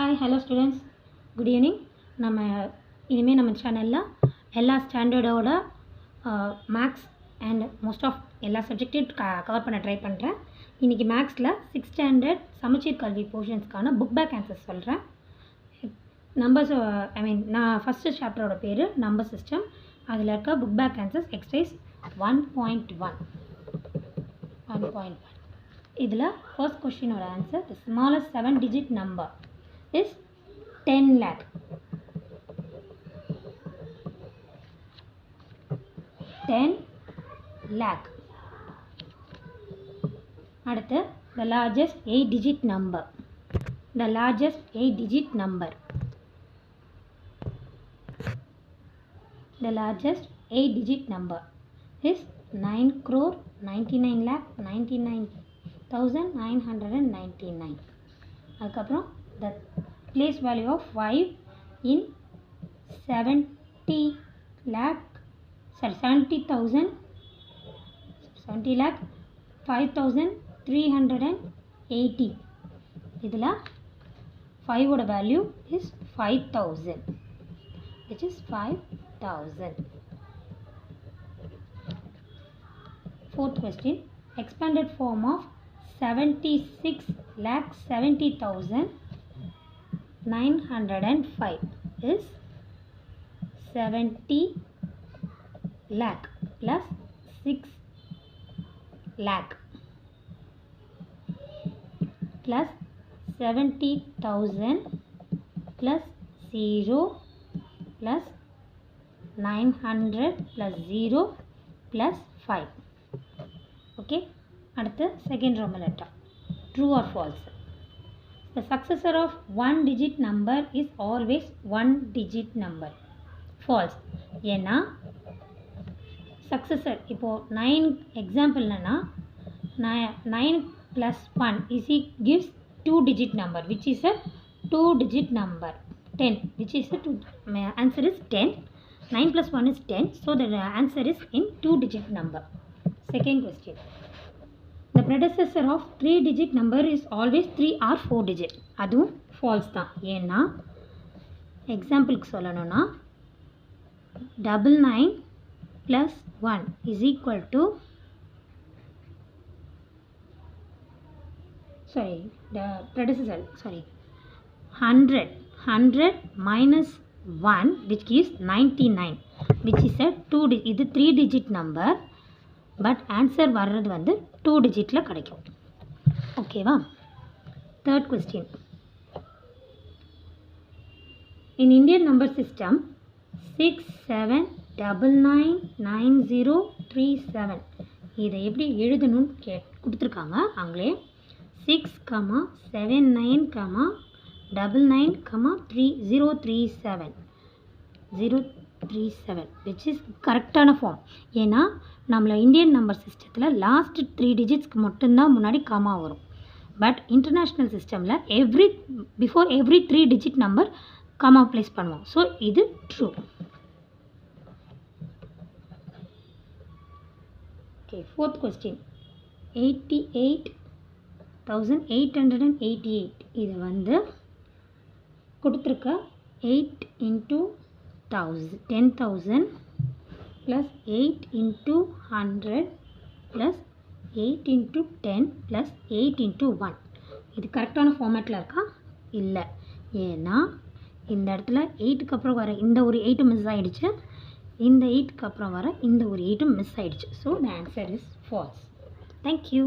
Hi, hello students. Good evening. இனிமேல் நம்ம சேனலில் எல்லா ஸ்டாண்டர்டோட மேக்ஸ் அண்ட் மோஸ்ட் ஆஃப் எல்லா சப்ஜெக்டையும் கவர் பண்ண ட்ரை பண்ணுறேன். இன்றைக்கி மேக்ஸில் 6th ஸ்டாண்டர்ட் சமச்சீர் கல்வி போர்ஷன்ஸ்க்கான புக் பேக் ஆன்சர்ஸ் சொல்கிறேன். நம்பர்ஸ் நான் ஃபஸ்ட்டு சாப்டரோட பேர் நம்பர் சிஸ்டம். அதில் இருக்க புக் பேக் ஆன்சர்ஸ் எக்ஸசைஸ் 1.1. இதில் ஃபர்ஸ்ட் கொஸ்டினோட answer the smallest 7-digit number is 10 lakh. 10 lakh. அடுத்து the largest 8-digit number. The largest 8-digit number. The largest 8-digit number is 9,99,99,999. அதுக்கப்புறம் the place value of 5 in 70 lakh 5,380. இதில் 5 ஓட value is 5,000, which is 5,000. Fourth question, expanded form of 76,70,905 is 70 lakh plus 6 lakh plus 70,000 plus 0 plus 900 plus 0 plus 5. Okay, அடுத்து second Roman letter. True or false? The successor of 1-digit number is always 1-digit number. False. ஏன்னா successor இப்போது 9 example என்னன்னா 9 plus 1 gives 2-digit number, which is a 2-digit number. 10, which is a answer is 10. 9 plus 1 is 10, so the answer is in 2-digit number. Second question, the predecessor of 3-digit number is always 3 or 4-digit. அதுவும் falls தான். ஏன்னா எக்ஸாம்பிளுக்கு சொல்லணும்னா 99 plus 1 is equal to the predecessor 100 minus 1, which gives 99, which is a 2 இது 3-digit number, but answer வர்றது வந்து 2-digitல கிடைக்கும். ஓகேவா? Third question, in Indian number system 67999037 இதை எப்படி எழுதணும்னு கொடுத்துருக்காங்க அங்களே. 6,79,3037 which is கரெக்டான ஃபார்ம். ஏன்னா நம்மள இந்தியன் நம்பர் சிஸ்டத்தில் லாஸ்ட் 3 டிஜிட்ஸ்க்கு மட்டும்தான் முன்னாடி காமா வரும். பட் இன்டர்நேஷ்னல் சிஸ்டமில் before every 3-digit number comma place பண்ணுவோம். ஸோ இது ட்ரூ. ஓகே, ஃபோர்த் கொஸ்டின், 88,888 இது வந்து கொடுத்துருக்க 8 into 10,000 plus 8 into 100 plus 8 into 10 plus 8 into 1 இது கரெக்டான ஃபார்மேட்டில் இருக்கா? இல்லை. ஏன்னா இந்த இடத்துல 8க்கு அப்புறம் வர இந்த ஒரு 8 மிஸ் ஆகிடுச்சு, இந்த 8க்கு அப்புறம் வர இந்த ஒரு 8 மிஸ் ஆகிடுச்சு. So the answer is false. Thank you.